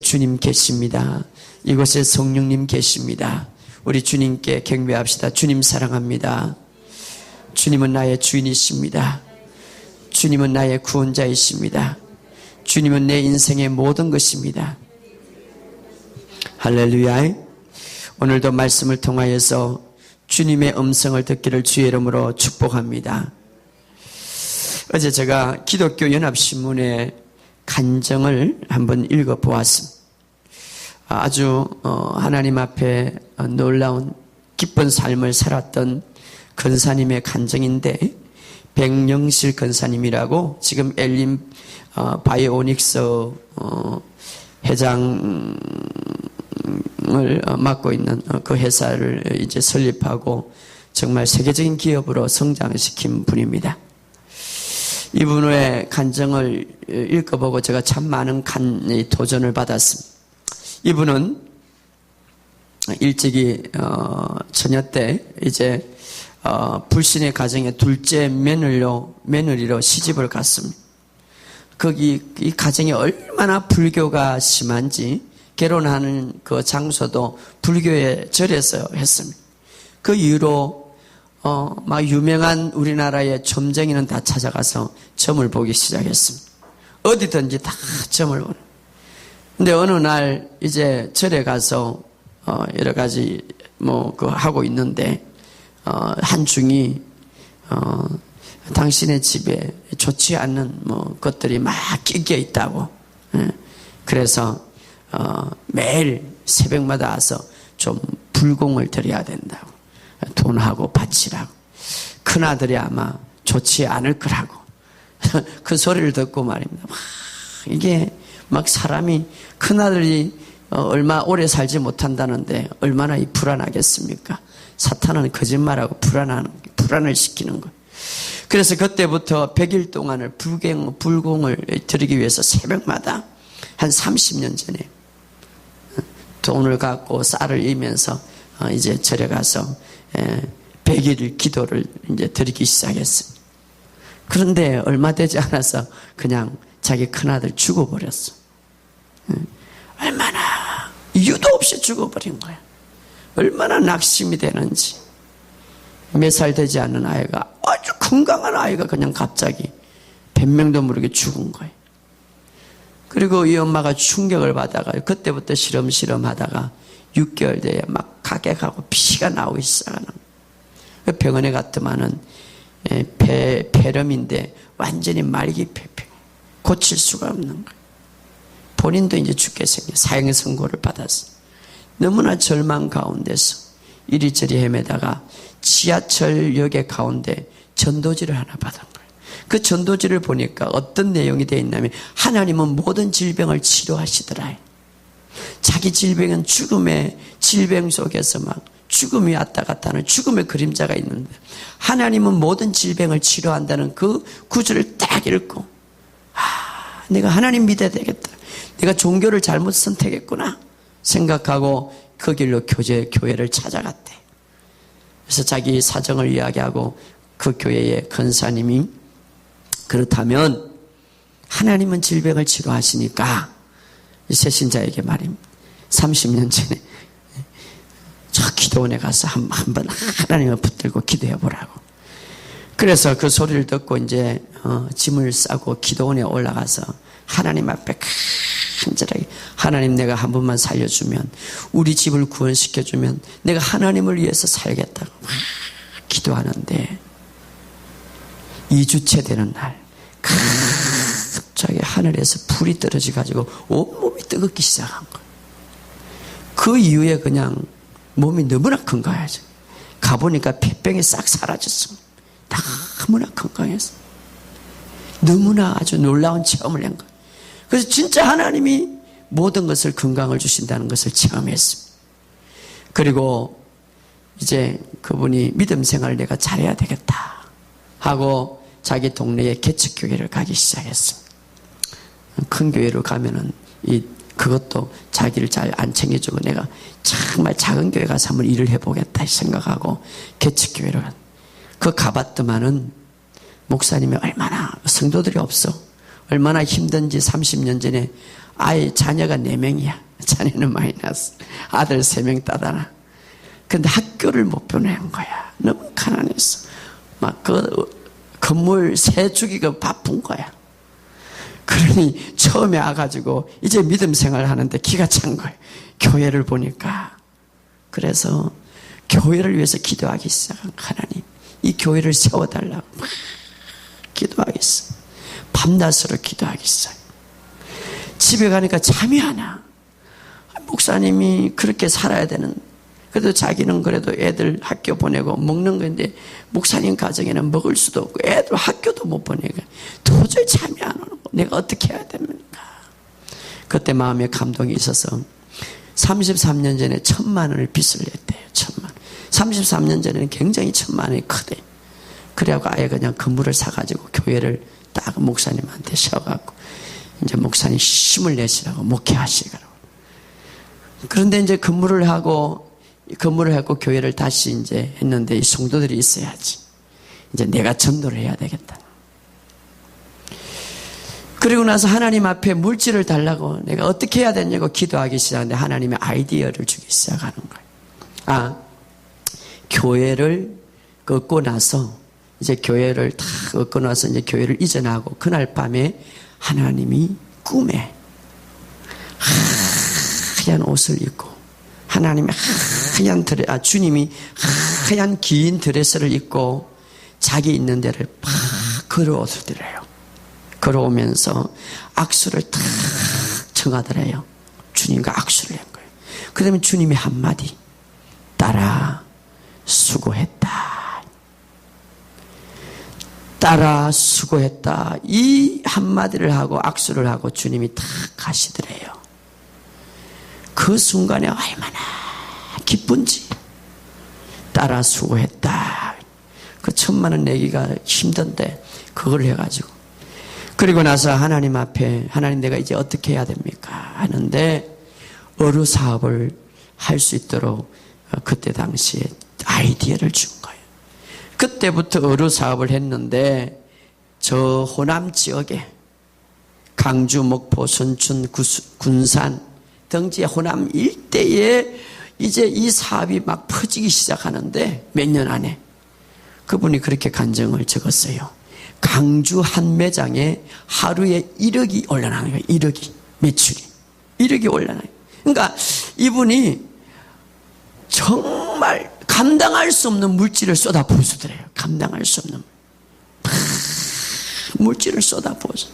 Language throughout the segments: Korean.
주님 계십니다. 이곳에 성령님 계십니다. 우리 주님께 경배합시다. 주님 사랑합니다. 주님은 나의 주인이십니다. 주님은 나의 구원자이십니다. 주님은 내 인생의 모든 것입니다. 할렐루야. 오늘도 말씀을 통하여서 주님의 음성을 듣기를 주의 이름으로 축복합니다. 어제 제가 기독교 연합신문의 간증을 한번 읽어보았습니다. 아주 하나님 앞에 놀라운 기쁜 삶을 살았던 권사님의 간증인데, 백영실 권사님이라고 지금 엘림 바이오닉스 회장을 맡고 있는 그 회사를 이제 설립하고 정말 세계적인 기업으로 성장시킨 분입니다. 이분의 간증을 읽어보고 제가 참 많은 도전을 받았습니다. 이분은 일찍이 처녀 때 이제 불신의 가정의 둘째 며느리로 시집을 갔습니다. 거기 이 가정이 얼마나 불교가 심한지 결혼하는 그 장소도 불교의 절에서 했습니다. 그 이후로 막 유명한 우리나라의 점쟁이는 다 찾아가서 점을 보기 시작했습니다. 어디든지 다 점을 보는. 근데 어느 날 이제 절에 가서 여러 가지 하고 있는데 한 중이 당신의 집에 좋지 않는 것들이 막 끼겨 있다고. 그래서 매일 새벽마다 와서 좀 불공을 드려야 된다고. 돈하고 바치라고. 큰아들이 아마 좋지 않을 거라고. 그 소리를 듣고 말입니다. 이게 막 사람이, 큰아들이 얼마 오래 살지 못한다는데 얼마나 불안하겠습니까? 사탄은 거짓말하고 불안을 시키는 거예요. 그래서 그때부터 100일 동안을 불공을 드리기 위해서 새벽마다 한 30년 전에 돈을 갖고 쌀을 이면서 이제 절에 가서 100일 기도를 이제 드리기 시작했습니다. 그런데 얼마 되지 않아서 그냥 자기 큰아들 죽어버렸어. 얼마나 이유도 없이 죽어버린 거야. 얼마나 낙심이 되는지. 몇 살 되지 않는 아이가, 아주 건강한 아이가 그냥 갑자기 변명도 모르게 죽은 거예요. 그리고 이 엄마가 충격을 받아가 그때부터 시름시름 하다가 6개월 뒤에 막 가격하고 피가 나오기 시작하는 거예요. 병원에 갔더만은 폐렴인데 완전히 말기 폐병, 고칠 수가 없는 거예요. 본인도 이제 죽게 생겨 사형 선고를 받았어. 너무나 절망 가운데서 이리저리 헤매다가 지하철역의 가운데 전도지를 하나 받은 거예요. 그 전도지를 보니까 어떤 내용이 되어 있냐면, 하나님은 모든 질병을 치료하시더라. 자기 질병은 죽음의 질병 속에서 막 죽음이 왔다 갔다 하는 죽음의 그림자가 있는데, 하나님은 모든 질병을 치료한다는 그 구절을 딱 읽고, 내가 하나님 믿어야 되겠다, 내가 종교를 잘못 선택했구나 생각하고 그 길로 교회를 찾아갔대. 그래서 자기 사정을 이야기하고 그 교회의 권사님이, 그렇다면 하나님은 질병을 치료하시니까 새신자에게 말입니다. 30년 전에 저 기도원에 가서 한번 하나님을 붙들고 기도해 보라고. 그래서 그 소리를 듣고 이제 짐을 싸고 기도원에 올라가서 하나님 앞에 간절하게, 하나님 내가 한 번만 살려주면, 우리 집을 구원시켜주면 내가 하나님을 위해서 살겠다고 막 기도하는데, 2주째 되는 날 갑자기 하늘에서 불이 떨어져가지고 온몸이 뜨겁기 시작한 거예요. 그 이후에 그냥 몸이 너무나 건강해져. 가보니까 폐병이 싹 사라졌어. 너무나 건강했어. 너무나 아주 놀라운 체험을 한 거예요. 그래서 진짜 하나님이 모든 것을 건강을 주신다는 것을 체험했습니다. 그리고 이제 그분이 믿음 생활을 내가 잘해야 되겠다 하고 자기 동네에 개척교회를 가기 시작했습니다. 큰 교회로 가면은 그것도 자기를 잘 안 챙겨주고 내가 정말 작은 교회 가서 한번 일을 해보겠다 생각하고 개척교회로 가봤더만은 목사님이 얼마나, 성도들이 없어, 얼마나 힘든지 30년 전에 자녀가 4명이야. 자녀는 마이너스. 아들 3명 따다나. 근데 학교를 못 보낸 거야. 너무 가난했어. 막 건물 새 주기가 바쁜 거야. 그러니 처음에 와가지고 이제 믿음 생활을 하는데 기가 찬 거예요. 교회를 보니까. 그래서 교회를 위해서 기도하기 시작한 하나님. 이 교회를 세워달라고 막 기도하겠어. 밤낮으로 기도하기 시작. 집에 가니까 잠이 안 와. 목사님이 그렇게 살아야 되는, 그래도 자기는 그래도 애들 학교 보내고 먹는 건데 목사님 가정에는 먹을 수도 없고 애들 학교도 못 보내니까 도저히 잠이 안 오는 거. 내가 어떻게 해야 됩니까? 그때 마음에 감동이 있어서 33년 전에 1,000만 원을 빚을 냈대요. 1,000만 원. 33년 전에는 굉장히 1,000만 원이 크대. 그래갖고 아예 그냥 건물을 사가지고 교회를 딱 목사님한테 셔갖고 이제 목사님 힘을 내시라고 목회하시라고. 그런데 이제 건물을 하고 교회를 다시 이제 했는데 이 성도들이 있어야지. 이제 내가 전도를 해야 되겠다. 그리고 나서 하나님 앞에 물질을 달라고 내가 어떻게 해야 되냐고 기도하기 시작하는데 하나님의 아이디어를 주기 시작하는 거예요. 교회를 얻고 나서 이제 교회를 다 얻고 나서 이제 교회를 이전하고 그날 밤에 하나님이 꿈에 하얀 옷을 입고 하나님의 주님이 하얀 긴 드레스를 입고 자기 있는 데를 막 걸어오더래요. 걸어오면서 악수를 탁 청하더래요. 주님과 악수를 한 거예요. 그 다음에 주님이 한마디, 딸아 수고했다. 딸아 수고했다. 이 한마디를 하고 악수를 하고 주님이 탁 가시더래요. 그 순간에 얼마나 기쁜지. 딸아 수고했다. 그 1,000만 원 내기가 힘든데 그걸 해가지고 그리고 나서 하나님 앞에 하나님 내가 이제 어떻게 해야 됩니까? 하는데 어루 사업을 할 수 있도록 그때 당시에 아이디어를 준 거예요. 그때부터 어루 사업을 했는데 저 호남 지역에 강주, 목포, 순천, 군산 등지의 호남 일대에 이제 이 사업이 막 퍼지기 시작하는데 몇 년 안에 그분이 그렇게 간증을 적었어요. 강주 한 매장에 하루에 1억이 올라나는 거예요. 1억이 매출이 1억이 올라나요. 그러니까 이분이 정말 감당할 수 없는 물질을 쏟아부으시더래요. 감당할 수 없는 물질을 쏟아부어서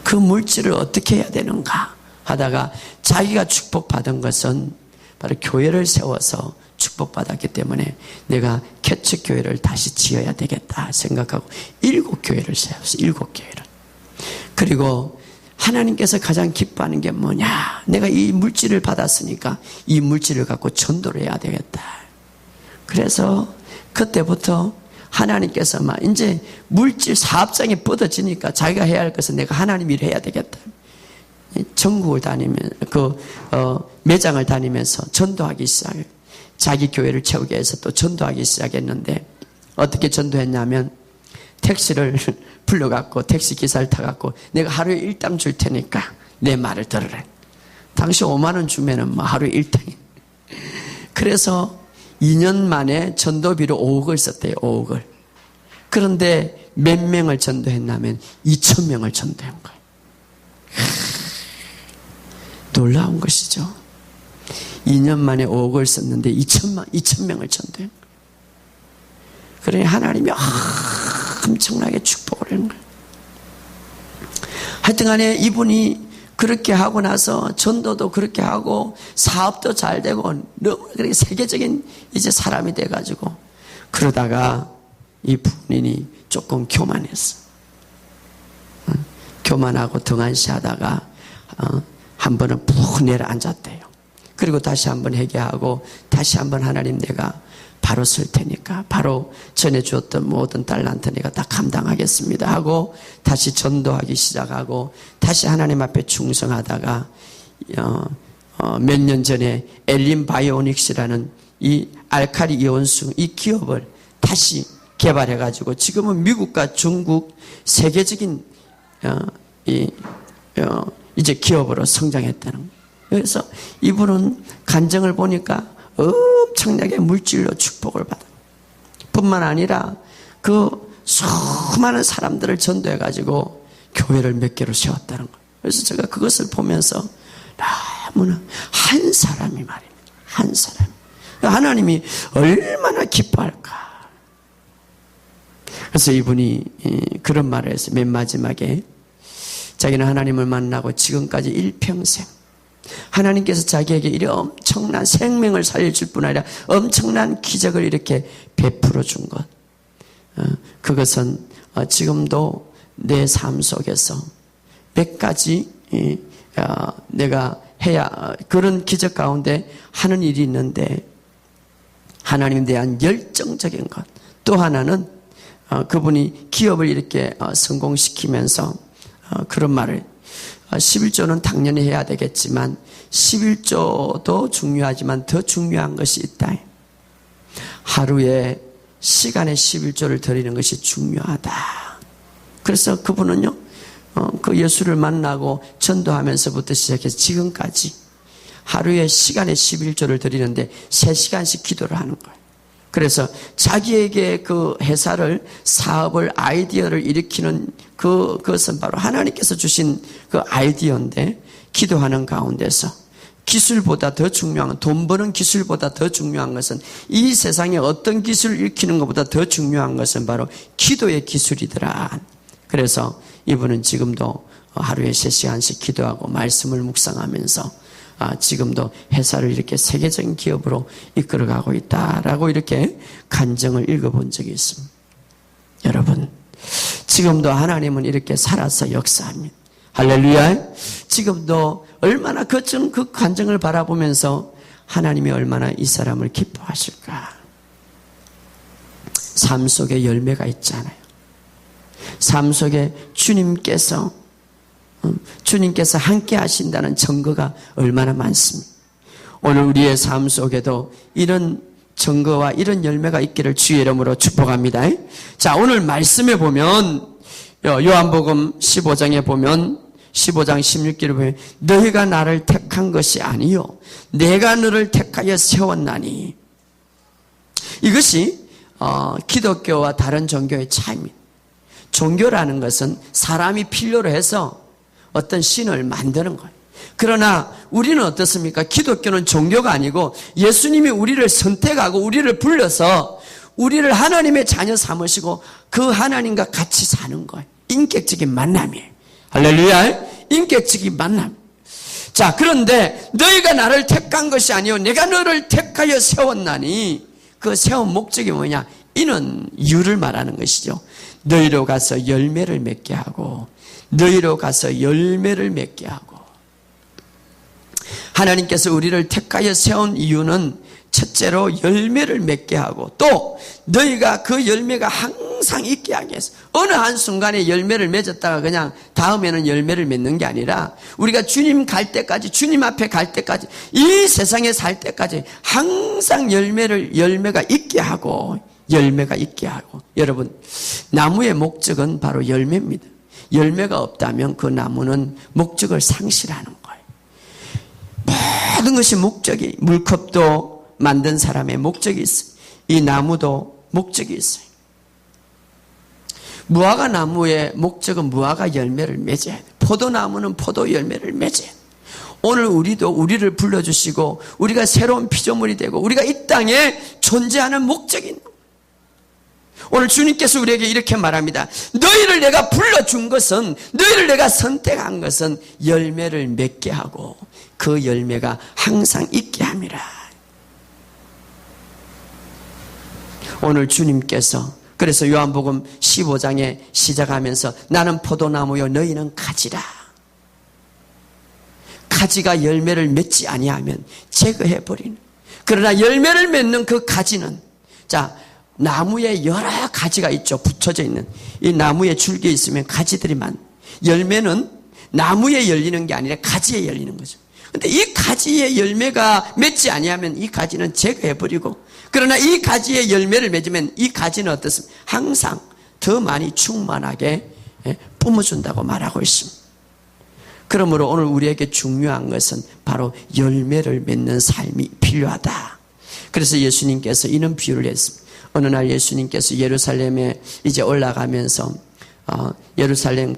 그 물질을 어떻게 해야 되는가 하다가 자기가 축복받은 것은 바로 교회를 세워서 축복받았기 때문에 내가 개척교회를 다시 지어야 되겠다 생각하고 7교회를 세웠어요. 7교회를. 그리고 하나님께서 가장 기뻐하는 게 뭐냐? 내가 이 물질을 받았으니까 이 물질을 갖고 전도를 해야 되겠다. 그래서 그때부터 하나님께서 막 이제 물질 사업장이 뻗어지니까 자기가 해야 할 것은 내가 하나님 일을 해야 되겠다. 전국을 매장을 다니면서 전도하기 시작해요. 자기 교회를 채우기 위해서 또 전도하기 시작했는데 어떻게 전도했냐면 택시를 불러갖고 택시 기사를 타갖고 내가 하루에 1당 줄 테니까 내 말을 들으래. 당시 5만 원 주면은 뭐 하루에 1당이. 그래서 2년 만에 전도비로 5억을 썼대요. 5억을. 그런데 몇 명을 전도했냐면 2,000명을 전도한 거예요. 놀라운 것이죠. 2년 만에 5억을 썼는데 2,000명을 전도한 거예요. 그러니 하나님이 엄청나게 축복을 한 거예요. 하여튼 간에 이분이 그렇게 하고 나서 전도도 그렇게 하고 사업도 잘 되고 너무 그렇게 세계적인 이제 사람이 돼가지고 그러다가 이 부인이 조금 교만했어. 교만하고 등한시하다가 한 번은 푹 내려앉았대요. 그리고 다시 한번 회개하고 다시 한번 하나님 내가 바로 쓸 테니까 바로 전해주었던 모든 달란트 내가 다 감당하겠습니다 하고 다시 전도하기 시작하고 다시 하나님 앞에 충성하다가 몇 년 전에 엘린 바이오닉스라는 이 알칼리 이온수 이 기업을 다시 개발해가지고 지금은 미국과 중국 세계적인 이제 기업으로 성장했다는 거예요. 그래서 이분은 간증을 보니까 엄청나게 물질로 축복을 받아요. 뿐만 아니라 그 수많은 사람들을 전도해가지고 교회를 몇 개로 세웠다는 거예요. 그래서 제가 그것을 보면서 너무나 한 사람이 말입니다. 한 사람. 하나님이 얼마나 기뻐할까. 그래서 이분이 그런 말을 했어요. 맨 마지막에 자기는 하나님을 만나고 지금까지 일평생 하나님께서 자기에게 이런 엄청난 생명을 살려줄 뿐 아니라 엄청난 기적을 이렇게 베풀어 준 것, 그것은 지금도 내 삶 속에서 몇 가지 내가 해야 그런 기적 가운데 하는 일이 있는데, 하나님에 대한 열정적인 것, 또 하나는 그분이 기업을 이렇게 성공시키면서 그런 말을, 11조는 당연히 해야 되겠지만 11조도 중요하지만 더 중요한 것이 있다. 하루에 시간에 11조를 드리는 것이 중요하다. 그래서 그분은요, 그 예수를 만나고 전도하면서부터 시작해서 지금까지 하루에 시간에 11조를 드리는데 3시간씩 기도를 하는 거예요. 그래서 자기에게 그 회사를, 사업을, 아이디어를 일으키는 그것은 바로 하나님께서 주신 그 아이디어인데, 기도하는 가운데서 기술보다 더 중요한, 돈 버는 기술보다 더 중요한 것은, 이 세상에 어떤 기술을 일으키는 것보다 더 중요한 것은 바로 기도의 기술이더라. 그래서 이분은 지금도 하루에 3시간씩 기도하고 말씀을 묵상하면서 지금도 회사를 이렇게 세계적인 기업으로 이끌어가고 있다라고 이렇게 간증을 읽어본 적이 있습니다. 여러분, 지금도 하나님은 이렇게 살아서 역사합니다. 할렐루야. 지금도 얼마나 그 간증을 바라보면서 하나님이 얼마나 이 사람을 기뻐하실까. 삶 속에 열매가 있잖아요. 삶 속에 주님께서 함께 하신다는 증거가 얼마나 많습니다. 오늘 우리의 삶 속에도 이런 증거와 이런 열매가 있기를 주의 이름으로 축복합니다. 자, 오늘 말씀에 보면, 요한복음 15장에 보면, 15장 16절에 보면, 너희가 나를 택한 것이 아니요 내가 너를 택하여 세웠나니. 이것이 기독교와 다른 종교의 차이입니다. 종교라는 것은 사람이 필요로 해서 어떤 신을 만드는 거예요. 그러나 우리는 어떻습니까? 기독교는 종교가 아니고 예수님이 우리를 선택하고 우리를 불러서 우리를 하나님의 자녀 삼으시고 그 하나님과 같이 사는 거예요. 인격적인 만남이에요. 할렐루야. 인격적인 만남. 자, 그런데 너희가 나를 택한 것이 아니요 내가 너를 택하여 세웠나니, 그 세운 목적이 뭐냐? 이는 이유를 말하는 것이죠. 너희로 가서 열매를 맺게 하고, 너희로 가서 열매를 맺게 하고. 하나님께서 우리를 택하여 세운 이유는 첫째로 열매를 맺게 하고, 또 너희가 그 열매가 항상 있게 하기 위해서. 어느 한순간에 열매를 맺었다가 그냥 다음에는 열매를 맺는 게 아니라, 우리가 주님 갈 때까지, 주님 앞에 갈 때까지, 이 세상에 살 때까지 항상 열매가 있게 하고, 열매가 있게 하고. 여러분, 나무의 목적은 바로 열매입니다. 열매가 없다면 그 나무는 목적을 상실하는 거예요. 모든 것이 목적이, 물컵도 만든 사람의 목적이 있어요. 이 나무도 목적이 있어요. 무화과 나무의 목적은 무화과 열매를 맺어야 돼요. 포도나무는 포도 열매를 맺어야 돼요. 오늘 우리도 우리를 불러주시고 우리가 새로운 피조물이 되고 우리가 이 땅에 존재하는 목적이 있는 거예요. 오늘 주님께서 우리에게 이렇게 말합니다. 너희를 내가 불러준 것은, 너희를 내가 선택한 것은 열매를 맺게 하고 그 열매가 항상 있게 함이라. 오늘 주님께서, 그래서 요한복음 15장에 시작하면서 나는 포도나무요 너희는 가지라. 가지가 열매를 맺지 아니하면 제거해버리는. 그러나 열매를 맺는 그 가지는, 자, 나무에 여러 가지가 있죠. 붙여져 있는. 이 나무에 줄기에 있으면 가지들이 열매는 나무에 열리는 게 아니라 가지에 열리는 거죠. 근데 이 가지에 열매가 맺지 아니하면 이 가지는 제거해버리고, 그러나 이 가지에 열매를 맺으면 이 가지는 어떻습니까? 항상 더 많이 충만하게 뿜어준다고 말하고 있습니다. 그러므로 오늘 우리에게 중요한 것은 바로 열매를 맺는 삶이 필요하다. 그래서 예수님께서 이런 비유를 했습니다. 어느 날 예수님께서 예루살렘에 이제 올라가면서 예루살렘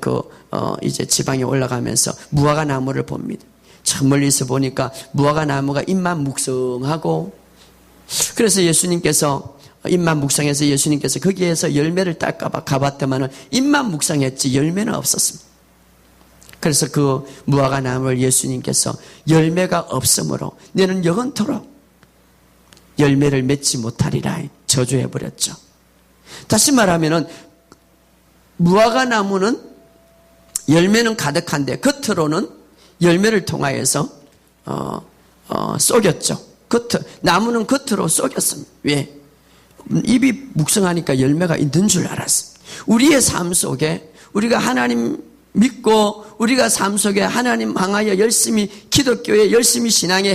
이제 지방에 올라가면서 무화과 나무를 봅니다. 참 멀리서 보니까 무화과 나무가 잎만 묵성하고, 그래서 예수님께서 잎만 묵상해서 예수님께서 거기에서 열매를 딸까봐 가봤더만은 잎만 묵상했지 열매는 없었습니다. 그래서 그 무화과 나무를 예수님께서 열매가 없으므로 너는 영원토록 열매를 맺지 못하리라 저주해버렸죠. 다시 말하면은 무화과 나무는 열매는 가득한데 겉으로는 열매를 통하여서 쏘겼죠. 나무는 겉으로 쏘겼습니다. 왜? 입이 묵성하니까 열매가 있는 줄 알았습니다. 우리의 삶 속에 우리가 하나님 믿고 우리가 삶 속에 하나님 향하여 열심히 기독교에 열심히 신앙에